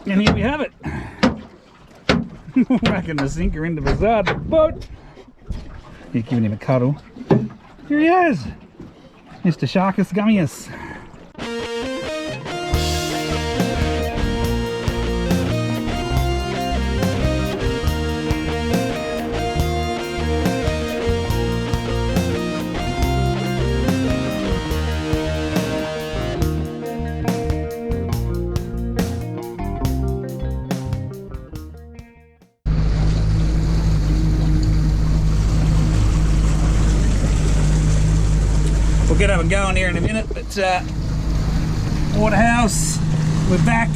And here we have it. Whacking the sinker into the side of the boat. He's giving him a cuddle. Here he is, Mr. Sharkus Gummius. We'll get up and going here in a minute, but Waterhouse, we're back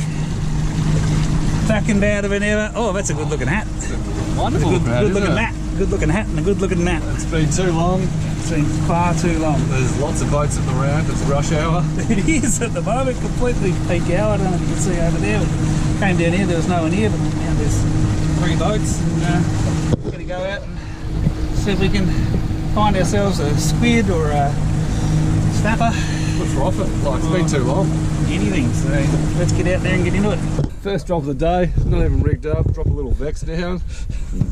and better than ever. Oh, that's a good looking hat. Wonderful, good looking hat. Good looking hat and a good looking mat. It's been too long. It's been far too long. There's lots of boats at the round. It's rush hour. It is at the moment, completely peak hour. I don't know if you can see over there. But came down here, there was no one here, but now there's 3 boats. And we're going to go out and see if we can find ourselves a squid or a snapper. What's off it? Like, it's been too long. Anything, so let's get out there and get into it. First drop of the day, not even rigged up. Drop a little vex down.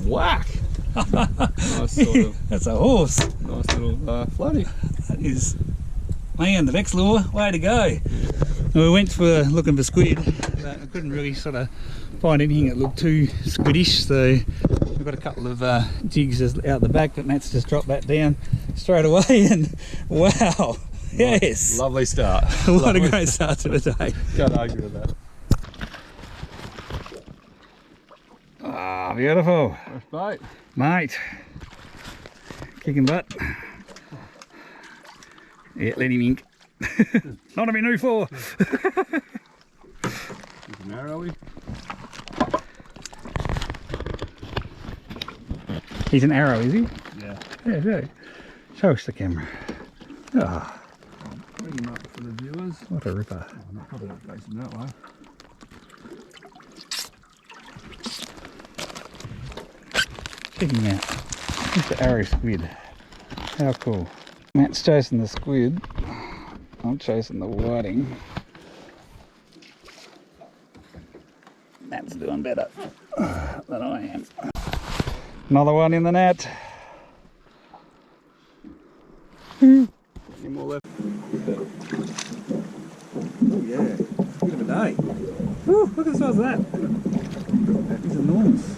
Whack! Nice sort of. That's a horse. Nice little floaty. That is, man, the Vex lure, way to go. Yeah. We went for looking for squid, but I couldn't really sort of find anything that looked too squiddish, so we've got a couple of jigs out the back, but Matt's just dropped that down straight away, and wow, yes. Lovely start. What a great start to the day. Can't argue with that. Ah, beautiful. Fresh bait. Mate, kicking butt. Yeah, let him ink. Not a new 4. He's an arrowy. He's an arrow, is he? Yeah. Yeah, yeah. Show us the camera. Ah, Bring him up for the viewers. what a ripper. Oh, I'm probably not facing that way. Check him out. Mr. Arrow Squid. How cool. Matt's chasing the squid. I'm chasing the whiting. Matt's doing better than I am. Another one in the net. Any more left? Oh yeah, bit of a day. Woo, look at the size of that. That is enormous.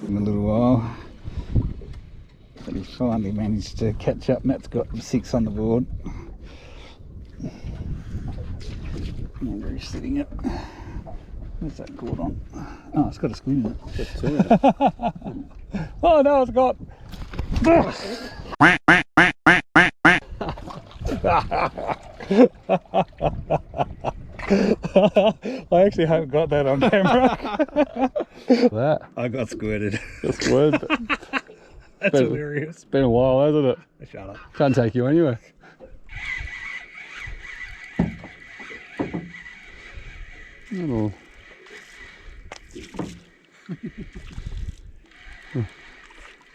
In a little while, but he finally managed to catch up. Matt's got 6 on the board. And where he's sitting it. What's that caught on? Oh, it's got a squid in it. Oh no, it's got. I actually haven't got that on camera. That. I got squirted. That's weird. That's hilarious. It's been a while, hasn't it? Shut up. Can't take you anywhere. Little.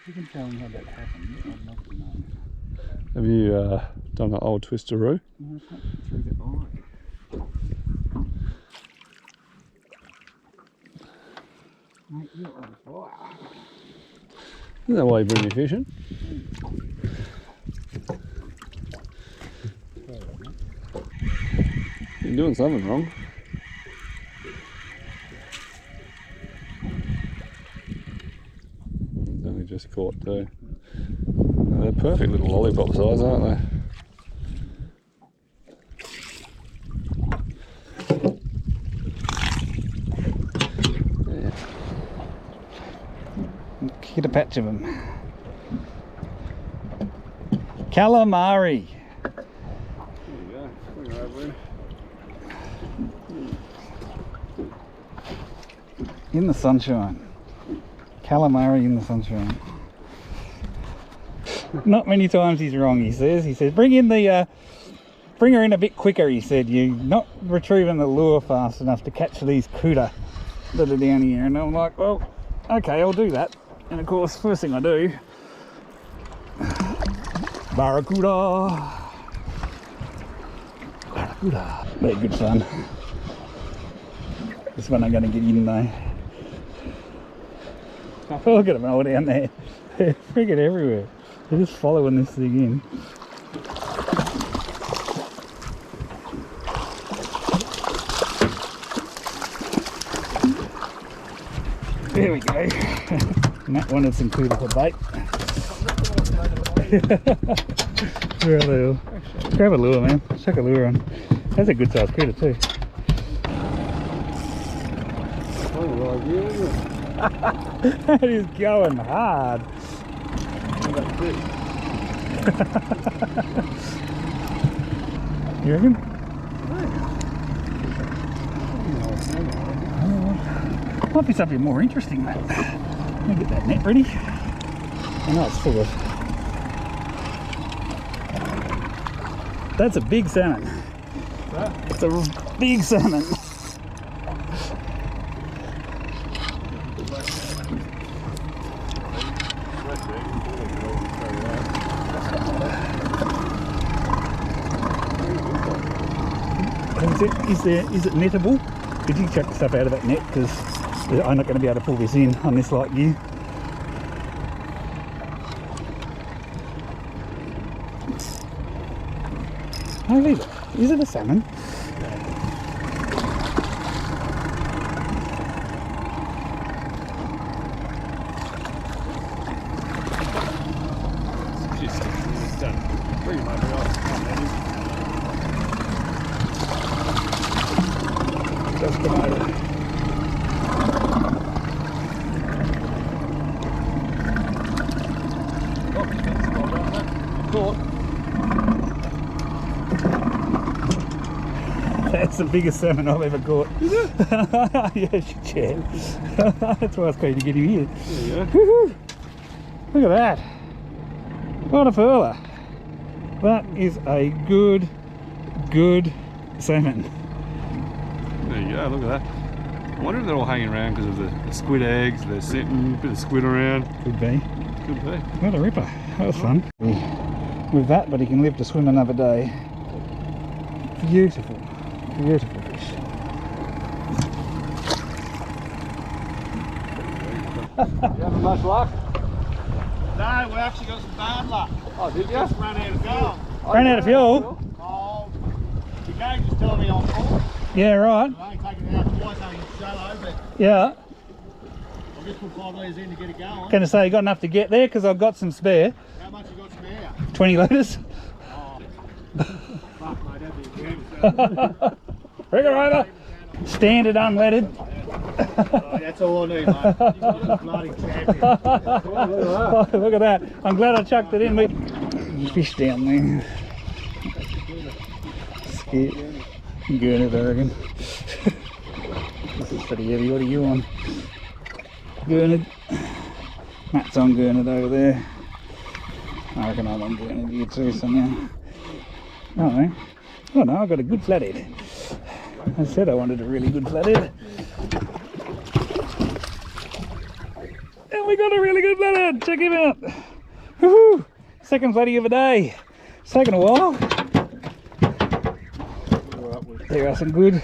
You can tell me how that happened. I'd love to know. Have you done an old twisteroo? No, it's not through the eye. Mate, you're on fire. Isn't that why you bring me fishing? You're doing something wrong. It's only just caught too. They're perfect little lollipop size, aren't they? Yeah. Get a patch of them. Calamari. There you go. Bring her over here. In the sunshine. Calamari in the sunshine. Not many times he's wrong, he says. He says, bring in the bring her in a bit quicker, he said. You're not retrieving the lure fast enough to catch these cuda that are down here. And I'm like, well, okay, I'll do that. And of course, first thing I do, barracuda. Barracuda. They're good fun. This one I'm going to get in though. Oh, look at them all down there. They're freaking everywhere. They're just following this thing in. There we go. Matt wanted some cuda for bait. Where are they all? Grab a lure, man. Chuck a lure on. That's a good sized cuda too. That is going hard. You reckon? Might be something more interesting, mate. Let me get that net ready. I know it's full of. That's a big salmon. It's a big salmon. Is it nettable? Could you chuck stuff out of that net? Because I'm not going to be able to pull this in on this like you. Oh, leave it. Is it a salmon? Just come over. That's the biggest salmon I've ever caught. Is it? Yes, you can. That's why I was keen to get him here. There you go. Look at that. What a furler. That is a good salmon. There you go, look at that. I wonder if they're all hanging around because of the squid eggs. They're sitting, a bit of squid around. Could be. Could be. What a ripper. That was fun. With that, but he can live to swim another day. Beautiful. Beautiful fish. You having much luck? No, we actually got some bad luck. Oh, did you? Just ran out of fuel. Ran out of fuel? Oh, the gauge just told me I'm full. Yeah, right. I've only taken it out twice, only shallow, but Yeah. I'll just put 5 litres in to get it going. Going to say you got enough to get there because I've got some spare. How much you got spare? 20 litres. Oh, fuck mate, that'd be a game. Bring it over. Standard unleaded. Oh, that's all I need, mate. You're a bloody champion. Oh, look at that. I'm glad I chucked it in. Fish down there. Scared. Gurnard, I reckon. This is pretty heavy. What are you on? Gurnard. Matt's on Gurnard over there. I reckon I'm on Gurnard here too somehow. Oh no. Oh no, I've got a good flathead. I said I wanted a really good flathead. And we got a really good flathead. Check him out. Woohoo! Second flatty of the day. It's taken a while. There are some good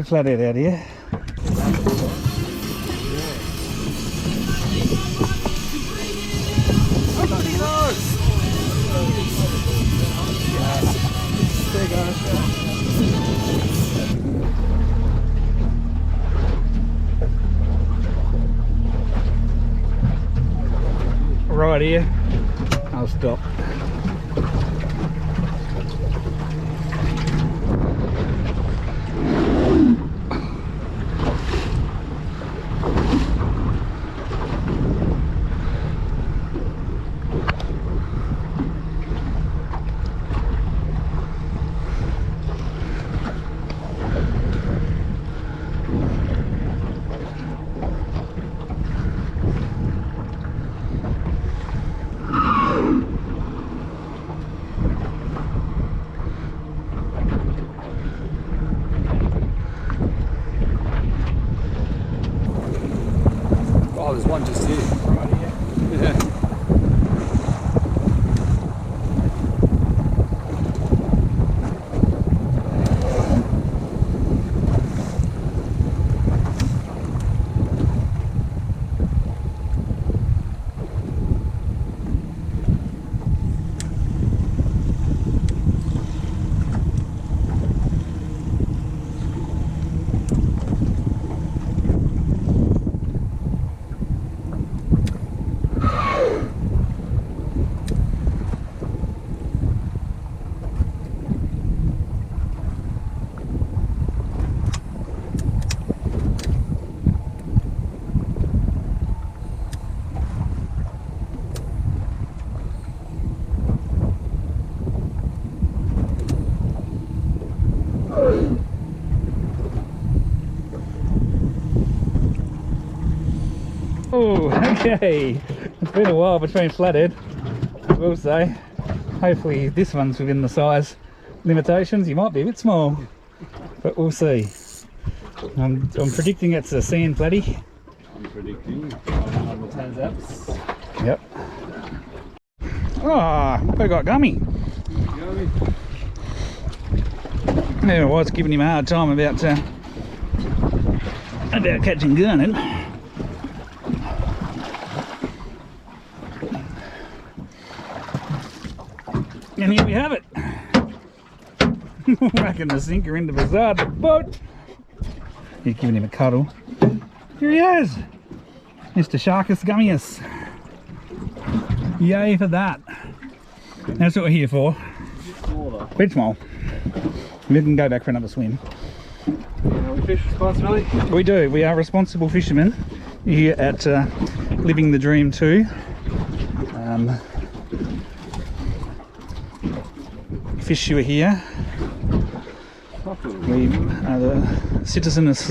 flathead out here. There you go. Right here, I'll stop. Oh, okay. It's been a while between flathead, I will say. Hopefully this one's within the size limitations. You might be a bit small, but we'll see. I'm predicting it's a sand flatty. I'm predicting on the Tanzaps. Yep. Ah, oh, we got Gummy. Gummy. Yeah, I was giving him a hard time about catching gurnet. And here we have it. Whacking the sinker into the side of the boat. He's giving him a cuddle. Here he is, Mr. Sharkus Gummius. Yay for that. That's what we're here for. Bit small. We can go back for another swim. We fish responsibly? We do. We are responsible fishermen here at Living the Dream 2. Fish you are here. We are the citizens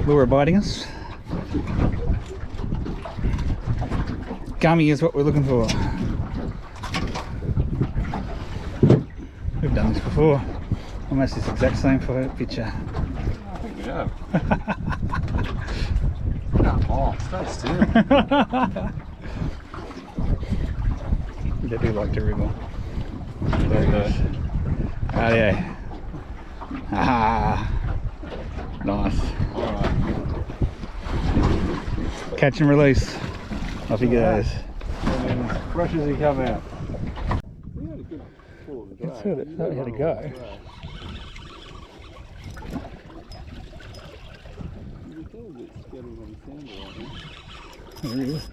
who are abiding us. Gummy is what we're looking for. We've done this before. Almost this exact same picture. I think we have. Come on, stay still. They do like to wriggle. There you go. Oh yeah. Ah, nice. Alright. Catch and release. Off he goes. And then fresh as he come out. We had a good pull of the drag. That's how it had to go. There he is.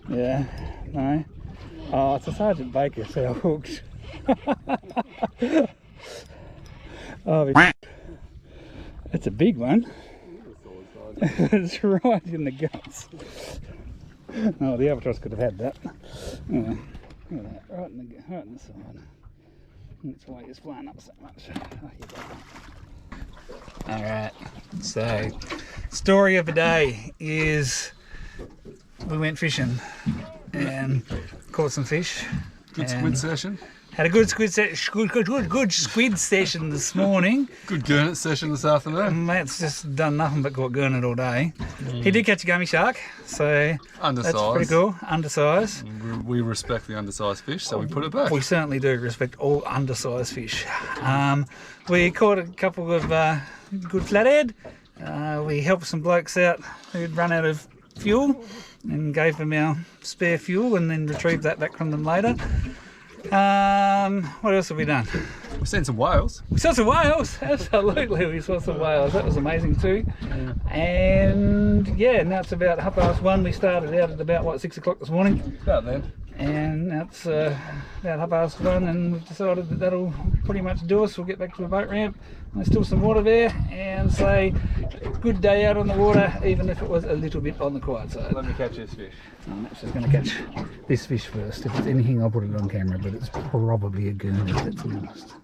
Yeah, no. Oh, it's a Sergeant Baker, so I hooked. Oh, that's a big one. It's right in the guts. Oh, the albatross could have had that. Yeah, look at that, right in the side. That's why it's flying up so much. Oh, alright, so story of the day is we went fishing and caught some fish. Good squid session. Had a good squid session this morning. Good gurnet session this afternoon. Matt's just done nothing but caught gurnet all day. He did catch a gummy shark, so Undersized. that's pretty cool. Undersized. We respect the undersized fish, so we put it back. We certainly do respect all undersized fish. We caught a couple of good flathead. We helped some blokes out who'd run out of fuel and gave them our spare fuel and then retrieved that back from them later. What else have we done? We've seen some whales. We saw some whales, absolutely, we saw some whales, that was amazing too. Yeah. And yeah, now it's about 1:30. We started out at about, what, 6 o'clock this morning? About then. And now it's about 1:30 and we've decided that that'll pretty much do us. We'll get back to the boat ramp. There's still some water there and say good day out on the water, even if it was a little bit on the quiet side. Let me catch this fish. I'm actually going to catch this fish first. If it's anything, I'll put it on camera, but it's probably a gurnet, let's be honest.